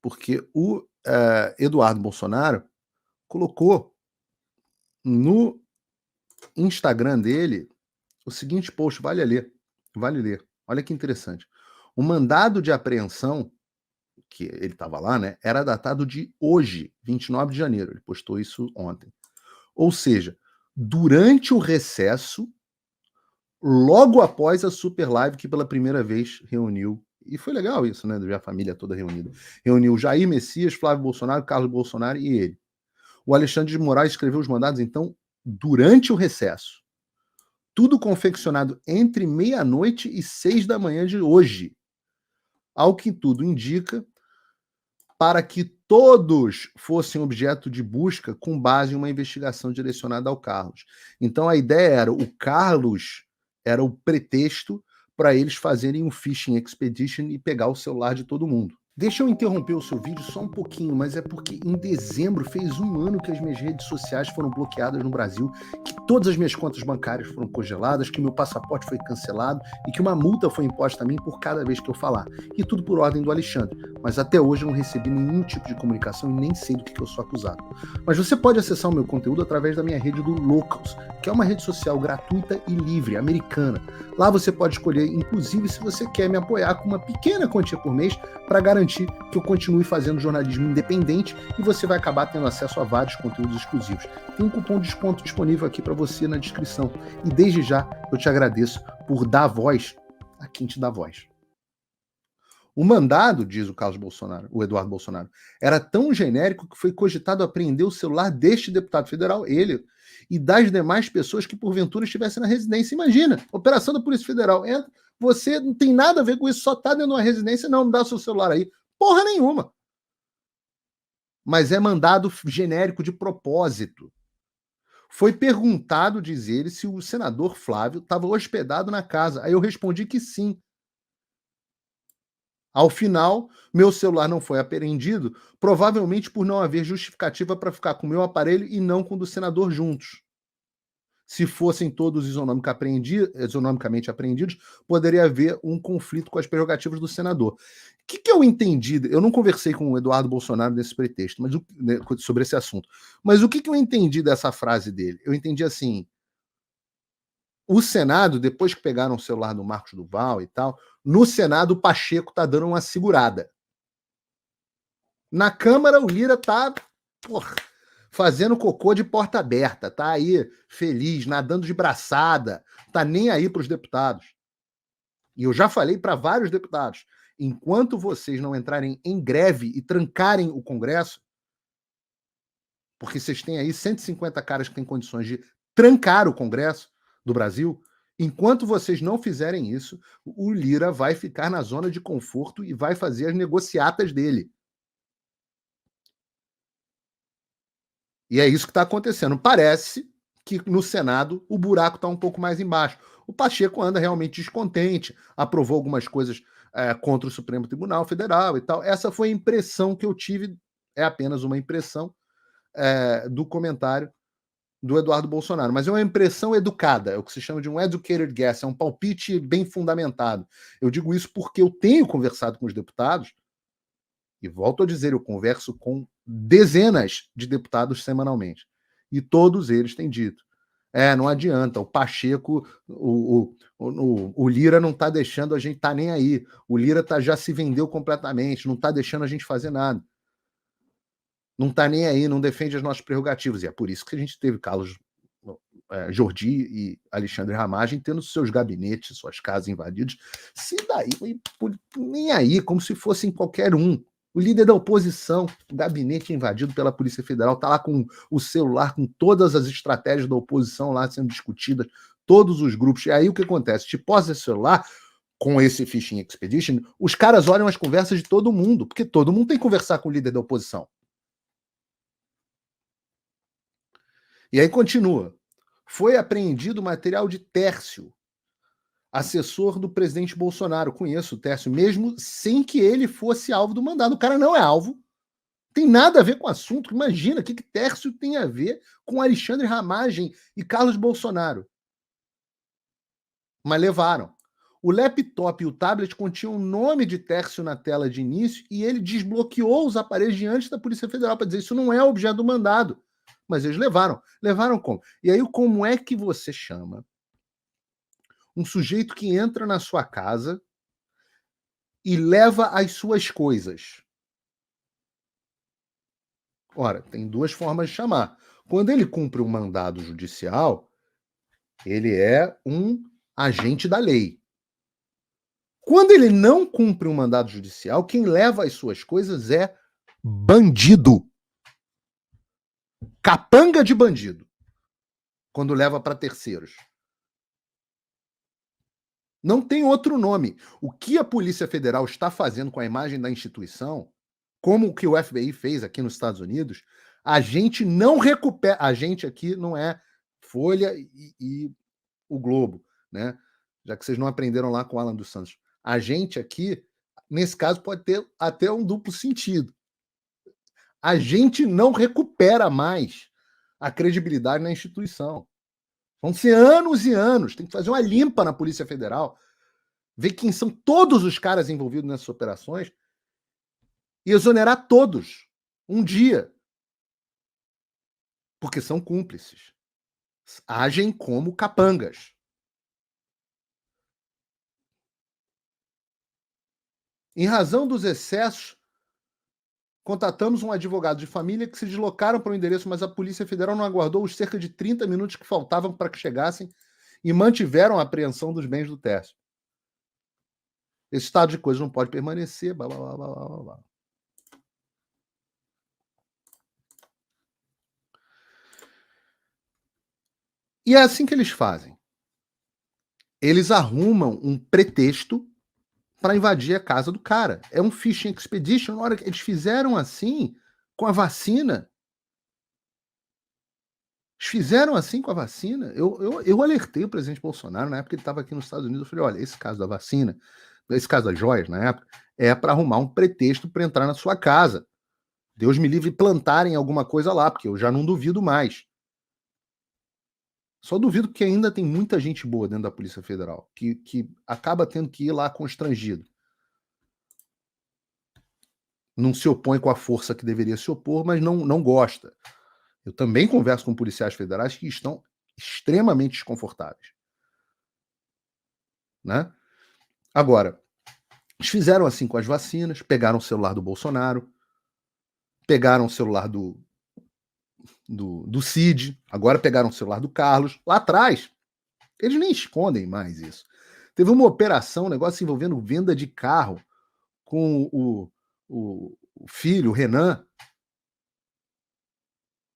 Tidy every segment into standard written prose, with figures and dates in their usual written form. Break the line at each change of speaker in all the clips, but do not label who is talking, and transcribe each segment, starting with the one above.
porque o Eduardo Bolsonaro colocou no Instagram dele o seguinte post, vale ler. Olha que interessante. O mandado de apreensão, que ele estava lá, né, era datado de hoje, 29 de janeiro. Ele postou isso ontem. Ou seja, durante o recesso, logo após a super live que pela primeira vez reuniu, e foi legal isso, né, de ver a família toda reunida. Reuniu Jair Messias, Flávio Bolsonaro, Carlos Bolsonaro e ele. O Alexandre de Moraes escreveu os mandados, então, durante o recesso. Tudo confeccionado entre meia-noite e 6 da manhã de hoje. Ao que tudo indica, para que todos fossem objeto de busca com base em uma investigação direcionada ao Carlos. Então a ideia era, o Carlos era o pretexto para eles fazerem um phishing expedition e pegar o celular de todo mundo. Deixa eu interromper o seu vídeo só um pouquinho, mas é porque em dezembro fez um ano que as minhas redes sociais foram bloqueadas no Brasil, que todas as minhas contas bancárias foram congeladas, que meu passaporte foi cancelado e que uma multa foi imposta a mim por cada vez que eu falar. E tudo por ordem do Alexandre. Mas até hoje eu não recebi nenhum tipo de comunicação e nem sei do que eu sou acusado. Mas você pode acessar o meu conteúdo através da minha rede do Locals, que é uma rede social gratuita e livre, americana. Lá você pode escolher, inclusive, se você quer me apoiar com uma pequena quantia por mês para garantir que eu continue fazendo jornalismo independente e você vai acabar tendo acesso a vários conteúdos exclusivos. Tem um cupom de desconto disponível aqui para você na descrição. E desde já eu te agradeço por dar voz a quem te dá voz. O mandado, diz o Carlos Bolsonaro, o Eduardo Bolsonaro, era tão genérico que foi cogitado apreender o celular deste deputado federal, ele, e das demais pessoas que porventura estivessem na residência. Imagina, operação da Polícia Federal, entra, você não tem nada a ver com isso, só tá dentro de uma residência, não, me dá o seu celular aí. Porra nenhuma. Mas é mandado genérico de propósito. Foi perguntado, diz ele, se o senador Flávio estava hospedado na casa. Aí eu respondi que sim. Ao final, meu celular não foi apreendido, provavelmente por não haver justificativa para ficar com o meu aparelho e não com o do senador juntos. Se fossem todos isonomicamente apreendidos, poderia haver um conflito com as prerrogativas do senador. O que eu entendi? Eu não conversei com o Eduardo Bolsonaro nesse pretexto, mas sobre esse assunto. Mas o que eu entendi dessa frase dele? Eu entendi assim: o Senado, depois que pegaram o celular do Marcos Duval e tal, no Senado o Pacheco tá dando uma segurada. Na Câmara o Lira tá, fazendo cocô de porta aberta, tá aí feliz, nadando de braçada, tá nem aí para os deputados. E eu já falei para vários deputados, enquanto vocês não entrarem em greve e trancarem o Congresso, porque vocês têm aí 150 caras que têm condições de trancar o Congresso do Brasil, enquanto vocês não fizerem isso, o Lira vai ficar na zona de conforto e vai fazer as negociatas dele. E é isso que está acontecendo. Parece que no Senado o buraco está um pouco mais embaixo. O Pacheco anda realmente descontente, aprovou algumas coisas contra o Supremo Tribunal Federal e tal. Essa foi a impressão que eu tive, é apenas uma impressão do comentário do Eduardo Bolsonaro. Mas é uma impressão educada, é o que se chama de um educated guess, é um palpite bem fundamentado. Eu digo isso porque eu tenho conversado com os deputados, e volto a dizer, eu converso com dezenas de deputados semanalmente. E todos eles têm dito: não adianta, o Pacheco, o Lira não está deixando a gente, tá nem aí. O Lira já se vendeu completamente, não está deixando a gente fazer nada. Não está nem aí, não defende as nossas prerrogativas. E é por isso que a gente teve Carlos Jordi e Alexandre Ramagem tendo seus gabinetes, suas casas invadidas. Se daí, nem aí, como se fossem qualquer um. O líder da oposição, o gabinete invadido pela Polícia Federal, está lá com o celular, com todas as estratégias da oposição lá sendo discutidas, todos os grupos. E aí o que acontece? Te posa esse celular, com esse Phishing Expedition, os caras olham as conversas de todo mundo, porque todo mundo tem que conversar com o líder da oposição. E aí continua. Foi apreendido material de Tércio, assessor do presidente Bolsonaro. Conheço o Tércio, mesmo sem que ele fosse alvo do mandado. O cara não é alvo, tem nada a ver com o assunto. Imagina o que Tércio tem a ver com Alexandre Ramagem e Carlos Bolsonaro. Mas levaram. O laptop e o tablet continham o nome de Tércio na tela de início e ele desbloqueou os aparelhos diante da Polícia Federal para dizer isso não é objeto do mandado. Mas eles levaram. Levaram como? E aí, como é que você chama um sujeito que entra na sua casa e leva as suas coisas? Ora, tem duas formas de chamar. Quando ele cumpre um mandado judicial, ele é um agente da lei. Quando ele não cumpre um mandado judicial, quem leva as suas coisas é bandido. Capanga de bandido. Quando leva para terceiros. Não tem outro nome. O que a Polícia Federal está fazendo com a imagem da instituição, como o que o FBI fez aqui nos Estados Unidos, a gente não recupera. A gente aqui não é Folha e o Globo, né? Já que vocês não aprenderam lá com o Alan dos Santos. A gente aqui, nesse caso, pode ter até um duplo sentido. A gente não recupera mais a credibilidade na instituição. Vão ser anos e anos. Tem que fazer uma limpa na Polícia Federal, ver quem são todos os caras envolvidos nessas operações e exonerar todos um dia. Porque são cúmplices. Agem como capangas. Em razão dos excessos, contatamos um advogado de família que se deslocaram para o endereço, mas a Polícia Federal não aguardou os cerca de 30 minutos que faltavam para que chegassem e mantiveram a apreensão dos bens do Tércio. Esse estado de coisas não pode permanecer, blá, blá, blá, blá, blá, blá. E é assim que eles fazem. Eles arrumam um pretexto para invadir a casa do cara. É um fishing expedition. Na hora que eles fizeram assim com a vacina. Eles fizeram assim com a vacina. Eu alertei o presidente Bolsonaro na época que ele estava aqui nos Estados Unidos. Eu falei: olha, esse caso da vacina, esse caso das joias na época, é para arrumar um pretexto para entrar na sua casa. Deus me livre plantarem alguma coisa lá, porque eu já não duvido mais. Só duvido que ainda tem muita gente boa dentro da Polícia Federal, que acaba tendo que ir lá constrangido. Não se opõe com a força que deveria se opor, mas não gosta. Eu também converso com policiais federais que estão extremamente desconfortáveis. Né? Agora, eles fizeram assim com as vacinas, pegaram o celular do Bolsonaro, pegaram o celular do Cid, agora pegaram o celular do Carlos. Lá atrás, eles nem escondem mais isso. Teve uma operação, um negócio envolvendo venda de carro com o filho, o Renan.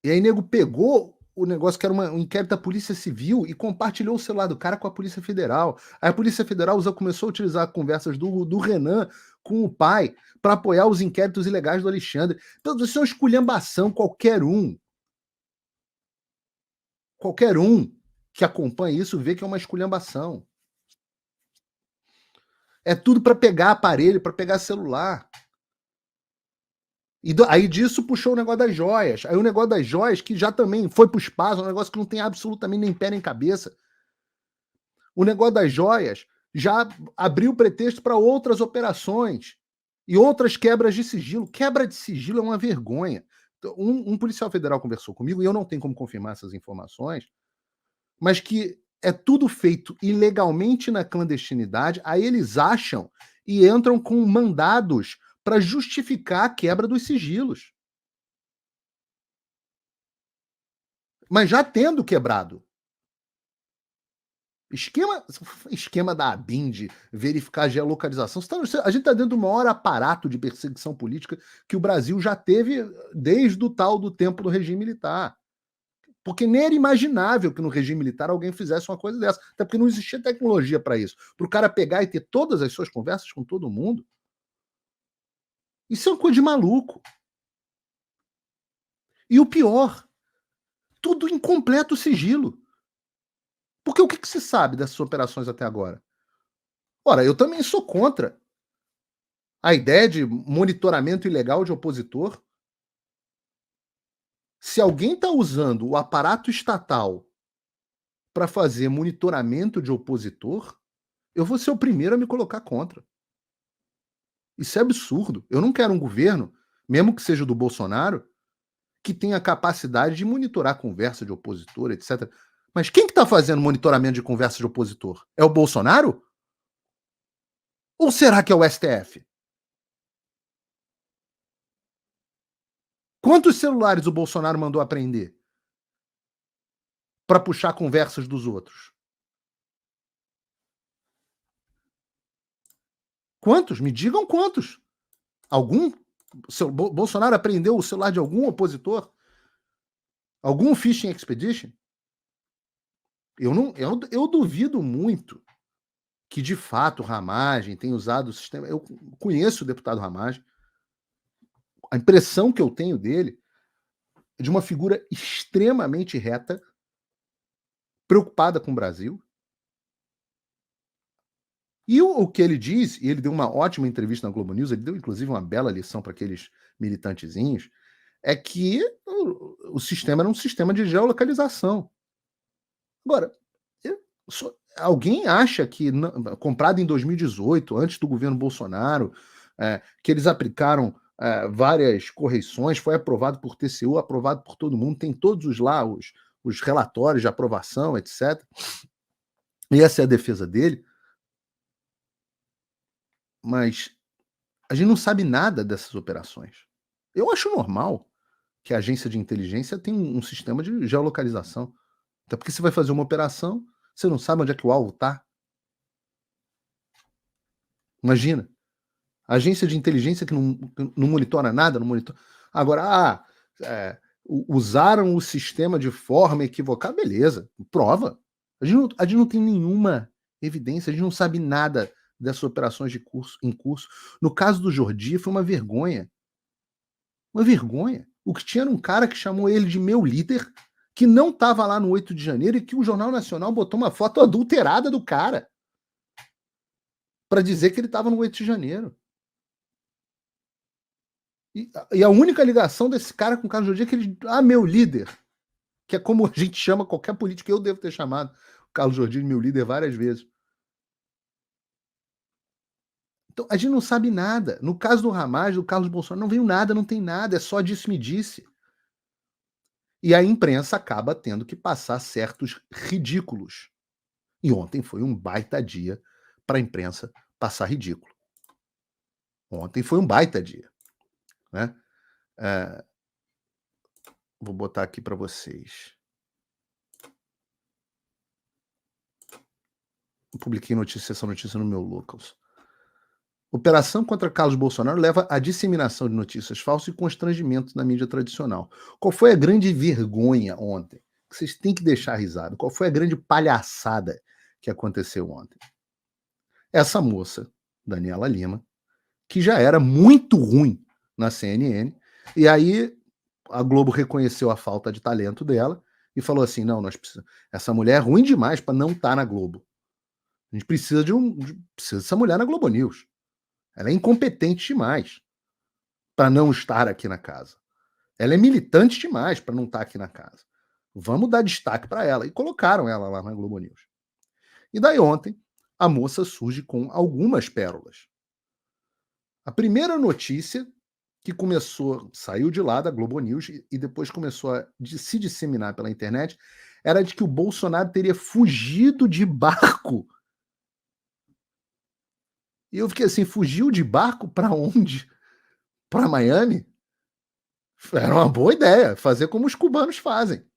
E aí, nego pegou o negócio que era um inquérito da Polícia Civil e compartilhou o celular do cara com a Polícia Federal. Aí a Polícia Federal começou a utilizar conversas do Renan com o pai para apoiar os inquéritos ilegais do Alexandre. Então, isso é uma esculhambação, qualquer um que acompanha isso vê que é uma esculhambação. É tudo para pegar aparelho, para pegar celular. E aí disso puxou o negócio das joias. Aí o negócio das joias, que já também foi pro espaço, um negócio que não tem absolutamente nem pé nem cabeça. O negócio das joias já abriu pretexto para outras operações e outras quebras de sigilo. Quebra de sigilo é uma vergonha. Um policial federal conversou comigo, e eu não tenho como confirmar essas informações, mas que é tudo feito ilegalmente na clandestinidade, aí eles acham e entram com mandados para justificar a quebra dos sigilos. Mas já tendo quebrado. Esquema da ABIN de verificar a geolocalização. A gente está dentro do maior aparato de perseguição política que o Brasil já teve desde o tal do tempo do regime militar. Porque nem era imaginável que no regime militar alguém fizesse uma coisa dessa. Até porque não existia tecnologia para isso. Para o cara pegar e ter todas as suas conversas com todo mundo. Isso é uma coisa de maluco. E o pior, tudo em completo sigilo. Porque o que se sabe dessas operações até agora? Ora, eu também sou contra a ideia de monitoramento ilegal de opositor. Se alguém está usando o aparato estatal para fazer monitoramento de opositor, eu vou ser o primeiro a me colocar contra. Isso é absurdo. Eu não quero um governo, mesmo que seja do Bolsonaro, que tenha a capacidade de monitorar conversa de opositor, etc. Mas quem que está fazendo monitoramento de conversa de opositor? É o Bolsonaro? Ou será que é o STF? Quantos celulares o Bolsonaro mandou apreender para puxar conversas dos outros? Quantos? Me digam quantos. Algum? Bolsonaro apreendeu o celular de algum opositor? Algum phishing expedition? Eu duvido muito que, de fato, o Ramagem tenha usado o sistema. Eu conheço o deputado Ramagem. A impressão que eu tenho dele é de uma figura extremamente reta, preocupada com o Brasil. E o que ele diz, e ele deu uma ótima entrevista na Globo News, ele deu inclusive uma bela lição para aqueles militantezinhos, é que o sistema era um sistema de geolocalização. Agora, alguém acha que, comprado em 2018, antes do governo Bolsonaro, que eles aplicaram várias correções, foi aprovado por TCU, aprovado por todo mundo, tem todos lá os relatórios de aprovação, etc. E essa é a defesa dele. Mas a gente não sabe nada dessas operações. Eu acho normal que a agência de inteligência tenha um sistema de geolocalização. Até porque você vai fazer uma operação, você não sabe onde é que o alvo está. Imagina. A agência de inteligência que não monitora nada, não monitora. Agora, usaram o sistema de forma equivocada, beleza, prova. A gente não tem nenhuma evidência, a gente não sabe nada dessas operações em curso. No caso do Jordi, foi uma vergonha. Uma vergonha. O que tinha era um cara que chamou ele de meu líder, que não estava lá no 8 de janeiro e que o Jornal Nacional botou uma foto adulterada do cara para dizer que ele estava no 8 de janeiro. E a única ligação desse cara com o Carlos Jordi é que ele. Meu líder. Que é como a gente chama qualquer político. Eu devo ter chamado o Carlos Jordi de meu líder várias vezes. Então, a gente não sabe nada. No caso do Ramagem, do Carlos Bolsonaro, não veio nada, não tem nada. É só disse-me-disse. E a imprensa acaba tendo que passar certos ridículos. E ontem foi um baita dia para a imprensa passar ridículo. Ontem foi um baita dia. Né? Vou botar aqui para vocês. Eu publiquei essa notícia no meu Locals. Operação contra Carlos Bolsonaro leva à disseminação de notícias falsas e constrangimento na mídia tradicional. Qual foi a grande vergonha ontem? Que vocês têm que deixar risado. Qual foi a grande palhaçada que aconteceu ontem? Essa moça, Daniela Lima, que já era muito ruim na CNN, e aí a Globo reconheceu a falta de talento dela e falou assim: não, essa mulher é ruim demais para não estar na Globo. A gente precisa precisa dessa mulher na Globo News. Ela é incompetente demais para não estar aqui na casa. Ela é militante demais para não estar aqui na casa. Vamos dar destaque para ela. E colocaram ela lá na Globo News. E daí ontem, a moça surge com algumas pérolas. A primeira notícia que saiu de lá da Globo News e depois começou a se disseminar pela internet, era de que o Bolsonaro teria fugido de barco. E eu fiquei assim, fugiu de barco para onde? Para Miami? Era uma boa ideia, fazer como os cubanos fazem.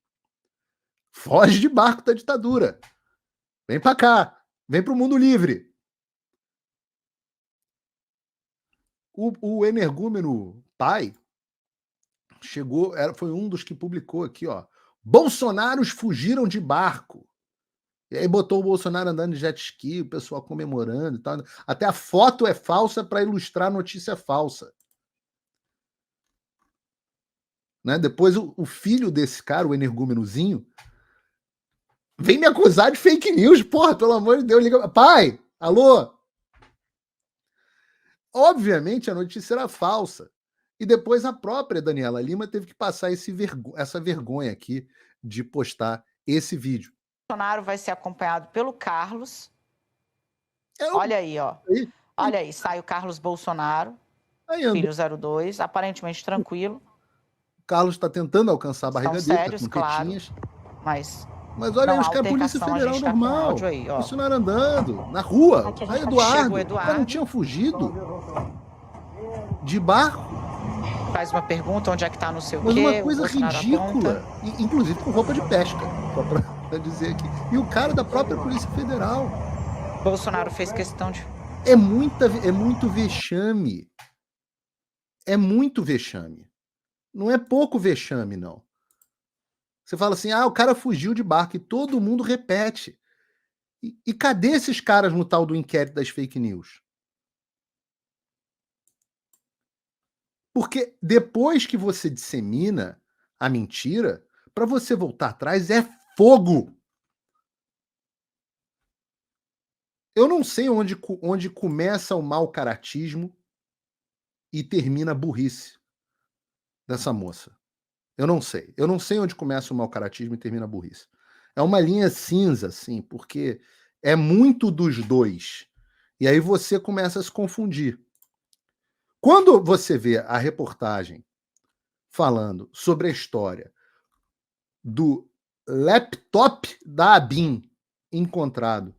Foge de barco da ditadura. Vem para cá, vem para o mundo livre. O energúmeno pai chegou, foi um dos que publicou aqui, ó. Bolsonaros fugiram de barco. E aí botou o Bolsonaro andando de jet ski, o pessoal comemorando e tal. Até a foto é falsa para ilustrar a notícia falsa. Né? Depois o filho desse cara, o energúmenozinho, vem me acusar de fake news. Porra, pelo amor de Deus, liga. Pai, alô? Obviamente a notícia era falsa. E depois a própria Daniela Lima teve que passar essa vergonha aqui de postar esse vídeo.
Bolsonaro vai ser acompanhado pelo Carlos, Olha aí, ó.
Aí,
Olha aí, sai o Carlos Bolsonaro,
aí andou.
filho 02, aparentemente tranquilo.
O Carlos está tentando alcançar a
Estão
barriga dele, tá
sérios,
com
claro,
tetinhas.
mas
Mas olha aí,
não
os
há
caras, Polícia
altercação, a
Federal
gente tá com áudio
normal.
aí, ó.
Bolsonaro andando, na rua.
Aqui a
Aí,
gente tá... Chega o
Eduardo. O cara não
Eduardo.
tinha fugido. De barco.
Faz uma pergunta, onde é que tá não sei o
Mas uma
quê, o
coisa
Bolsonaro
ridícula.
aponta.
Inclusive com roupa de pesca. Só pra dizer aqui. E o cara da própria Polícia Federal.
Bolsonaro fez questão de...
É muito vexame. É muito vexame. Não é pouco vexame, não. Você fala assim, o cara fugiu de barco, e todo mundo repete. E cadê esses caras no tal do inquérito das fake news? Porque depois que você dissemina a mentira, para você voltar atrás é fogo. Eu não sei onde começa o mau caratismo e termina a burrice dessa moça. Eu não sei. Eu não sei onde começa o mau caratismo e termina a burrice. É uma linha cinza, assim, porque é muito dos dois. E aí você começa a se confundir. Quando você vê a reportagem falando sobre a história do laptop da ABIN encontrado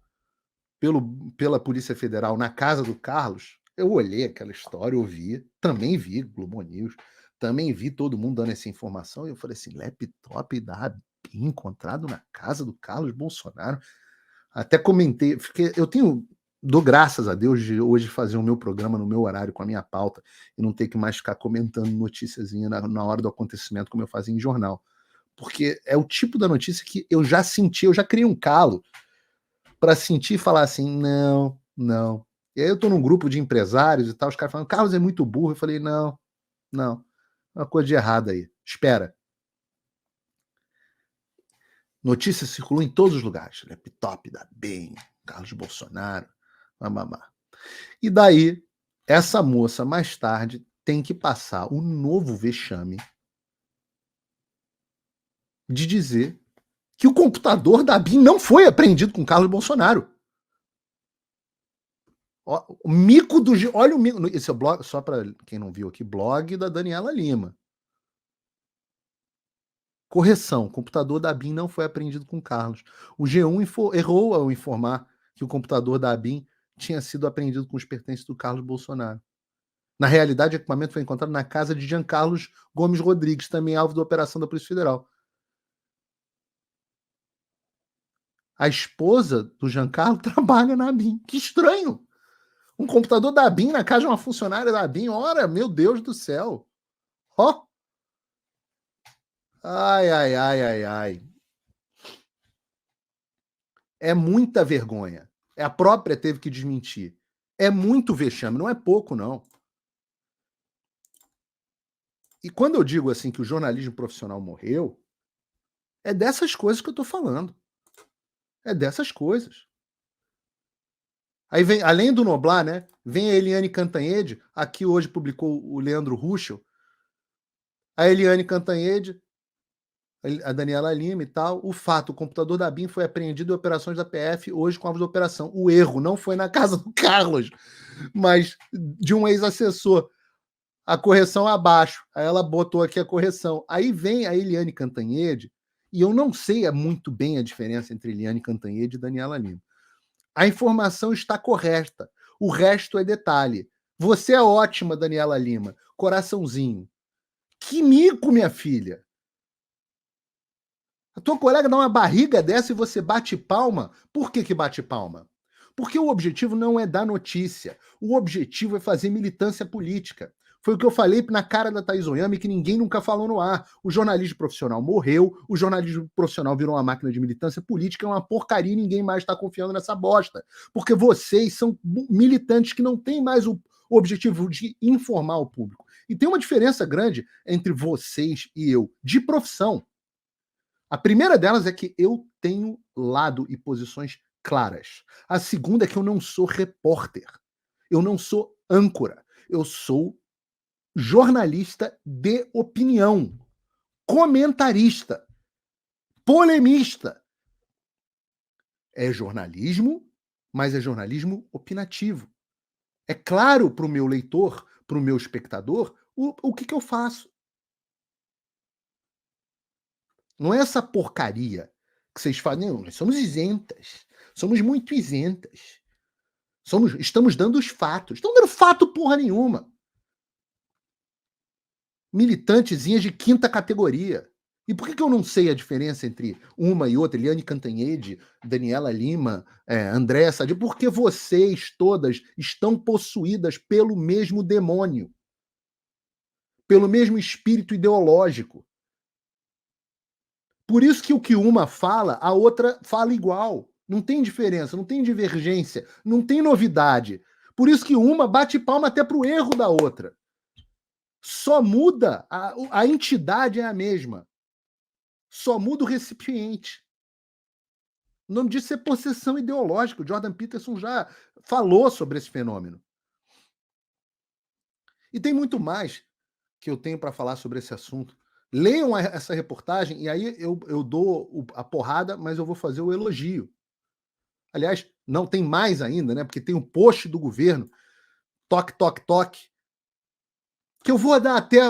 pela Polícia Federal na casa do Carlos, eu olhei aquela história, ouvi, também vi Globo News, também vi todo mundo dando essa informação, e eu falei assim, laptop da ABIN encontrado na casa do Carlos Bolsonaro. Até comentei, dou graças a Deus de hoje fazer o meu programa no meu horário, com a minha pauta, e não ter que mais ficar comentando noticiazinha na hora do acontecimento, como eu fazia em jornal. Porque é o tipo da notícia que eu já senti, eu já criei um calo para sentir e falar assim, não, não. E aí eu tô num grupo de empresários e tal, os caras falando, Carlos é muito burro. Eu falei, não, não, uma coisa de errado aí. Espera. Notícia circulou em todos os lugares. Laptop da BEM, Carlos Bolsonaro, mamamá. E daí, essa moça, mais tarde, tem que passar o novo vexame de dizer que o computador da BIM não foi apreendido com Carlos Bolsonaro. O mico do... Olha o mico... Esse é o blog, só para quem não viu aqui, blog da Daniela Lima. Correção, o computador da BIM não foi apreendido com Carlos. O G1 errou ao informar que o computador da BIM tinha sido apreendido com os pertences do Carlos Bolsonaro. Na realidade, o equipamento foi encontrado na casa de Giancarlo Gomes Rodrigues, também alvo da operação da Polícia Federal. A esposa do Giancarlo trabalha na BIM. Que estranho! Um computador da BIM na casa de uma funcionária da BIM. Ora, meu Deus do céu! Ó! Ai, ai, ai, ai, ai. É muita vergonha. A própria teve que desmentir. É muito vexame, não é pouco, não. E quando eu digo assim que o jornalismo profissional morreu, é dessas coisas que eu tô falando. É dessas coisas. Aí vem, além do Noblar, né? Vem a Eliane Cantanhede, aqui hoje publicou o Leandro Ruschel. A Eliane Cantanhede, a Daniela Lima e tal. O fato, o computador da BIM foi apreendido em operações da PF, hoje com alvo de operação. O erro não foi na casa do Carlos, mas de um ex-assessor. A correção abaixo. Aí ela botou aqui a correção. Aí vem a Eliane Cantanhede, e eu não sei muito bem a diferença entre Eliane Cantanhede e Daniela Lima. A informação está correta. O resto é detalhe. Você é ótima, Daniela Lima. Coraçãozinho. Que mico, minha filha. A tua colega dá uma barriga dessa e você bate palma. Por que bate palma? Porque o objetivo não é dar notícia. O objetivo é fazer militância política. Foi o que eu falei na cara da Thaís Oyama e que ninguém nunca falou no ar. O jornalismo profissional morreu, o jornalismo profissional virou uma máquina de militância política, é uma porcaria e ninguém mais está confiando nessa bosta. Porque vocês são militantes que não têm mais o objetivo de informar o público. E tem uma diferença grande entre vocês e eu, de profissão. A primeira delas é que eu tenho lado e posições claras. A segunda é que eu não sou repórter. Eu não sou âncora. Eu sou jornalista de opinião, comentarista, polemista. É jornalismo mas é jornalismo opinativo. É claro para o meu leitor, para o meu espectador, o que eu faço. Não é essa porcaria que vocês falam. Não, nós somos isentas. Somos muito isentas. Estamos dando os fatos. Estão dando fato porra nenhuma. Militantezinhas de quinta categoria. E por que eu não sei a diferença entre uma e outra? Eliane Cantanhede, Daniela Lima, Andréa Sadi? Porque vocês todas estão possuídas pelo mesmo demônio. Pelo mesmo espírito ideológico. Por isso que o que uma fala, a outra fala igual. Não tem diferença, não tem divergência, não tem novidade. Por isso que uma bate palma até para o erro da outra. Só muda, a entidade é a mesma. Só muda o recipiente. O nome disso é possessão ideológica. O Jordan Peterson já falou sobre esse fenômeno. E tem muito mais que eu tenho para falar sobre esse assunto. Leiam essa reportagem e aí eu dou a porrada, mas eu vou fazer o elogio. Aliás, não tem mais ainda, né? Porque tem um post do governo, toque, toque, toque, que eu vou dar até,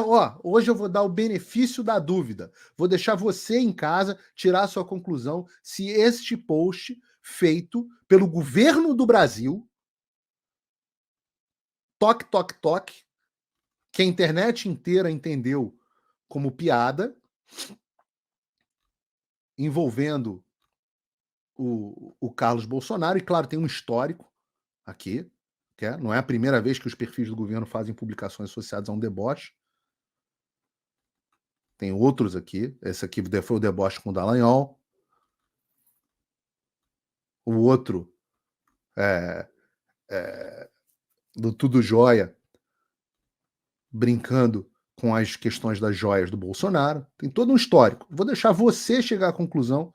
hoje eu vou dar o benefício da dúvida. Vou deixar você em casa tirar a sua conclusão se este post feito pelo governo do Brasil, toque, toque, toque, que a internet inteira entendeu como piada, envolvendo o Carlos Bolsonaro, e claro, tem um histórico aqui, não é a primeira vez que os perfis do governo fazem publicações associadas a um deboche. Tem outros aqui. Esse aqui foi o deboche com o Dallagnol. O outro do Tudo Jóia, brincando com as questões das joias do Bolsonaro. Tem todo um histórico. Vou deixar você chegar à conclusão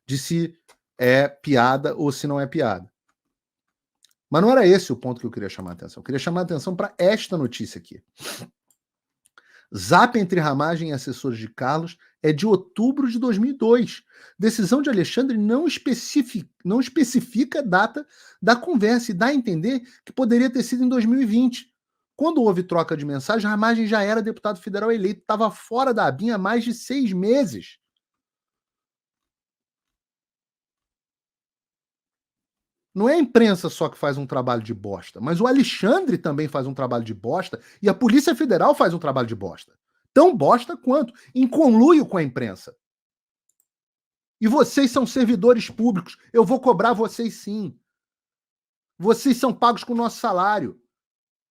de se é piada ou se não é piada. Mas não era esse o ponto que eu queria chamar a atenção. Eu queria chamar a atenção para esta notícia aqui. Zap entre Ramagem e assessores de Carlos é de outubro de 2002. Decisão de Alexandre não especifica a data da conversa e dá a entender que poderia ter sido em 2020. Quando houve troca de mensagem, Ramagem já era deputado federal eleito, estava fora da ABIN há mais de 6 meses. Não é a imprensa só que faz um trabalho de bosta, mas o Alexandre também faz um trabalho de bosta e a Polícia Federal faz um trabalho de bosta. Tão bosta quanto, em conluio com a imprensa. E vocês são servidores públicos, eu vou cobrar vocês sim. Vocês são pagos com o nosso salário.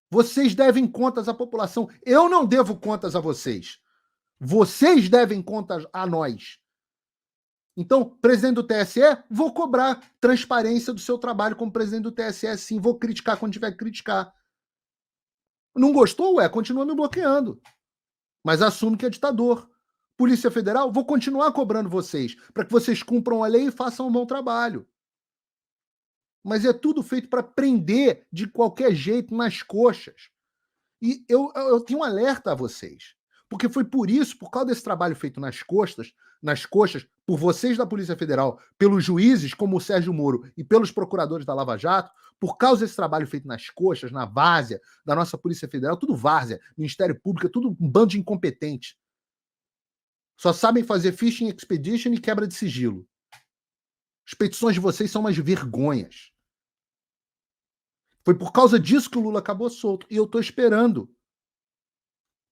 Vocês devem contas à população. Eu não devo contas a vocês. Vocês devem contas a nós. Então, presidente do TSE, vou cobrar transparência do seu trabalho como presidente do TSE, sim. Vou criticar quando tiver que criticar. Não gostou? Continua me bloqueando. Mas assume que é ditador. Polícia Federal, vou continuar cobrando vocês, para que vocês cumpram a lei e façam um bom trabalho. Mas é tudo feito para prender de qualquer jeito nas coxas. E eu tenho um alerta a vocês. Porque foi por isso, por causa desse trabalho feito nas coxas, por vocês da Polícia Federal, pelos juízes como o Sérgio Moro e pelos procuradores da Lava Jato, por causa desse trabalho feito nas coxas, na várzea da nossa Polícia Federal, tudo várzea, Ministério Público, tudo um bando de incompetente. Só sabem fazer phishing expedition e quebra de sigilo. As petições de vocês são umas vergonhas. Foi por causa disso que o Lula acabou solto. E eu estou esperando.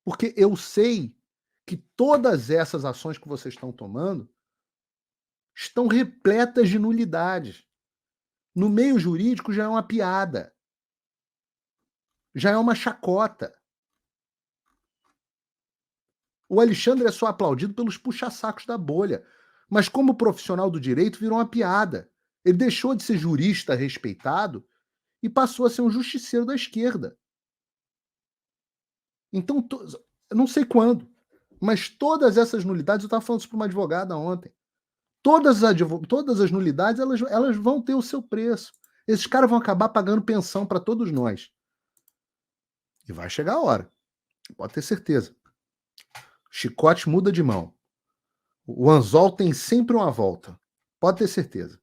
Porque eu sei que todas essas ações que vocês estão tomando estão repletas de nulidades. No meio jurídico já é uma piada. Já é uma chacota. O Alexandre é só aplaudido pelos puxa-sacos da bolha. Mas como profissional do direito virou uma piada. Ele deixou de ser jurista respeitado e passou a ser um justiceiro da esquerda. Então, eu não sei quando, mas todas essas nulidades, eu estava falando isso para uma advogada ontem, todas as nulidades, elas vão ter o seu preço. Esses caras vão acabar pagando pensão para todos nós. E vai chegar a hora. Pode ter certeza. Chicote muda de mão. O anzol tem sempre uma volta. Pode ter certeza.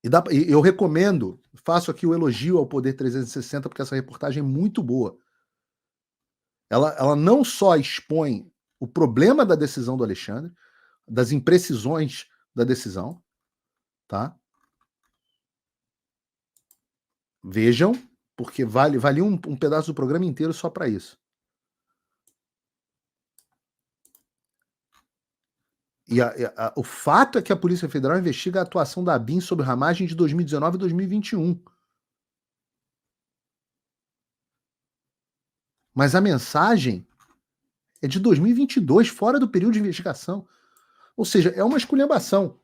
E eu recomendo, faço aqui o elogio ao Poder 360, porque essa reportagem é muito boa. Ela não só expõe o problema da decisão do Alexandre, das imprecisões da decisão, tá? Vejam, porque vale um pedaço do programa inteiro só para isso. O fato é que a Polícia Federal investiga a atuação da ABIN sobre ramagem de 2019 e 2021. Mas a mensagem é de 2022, fora do período de investigação. Ou seja, é uma esculhambação.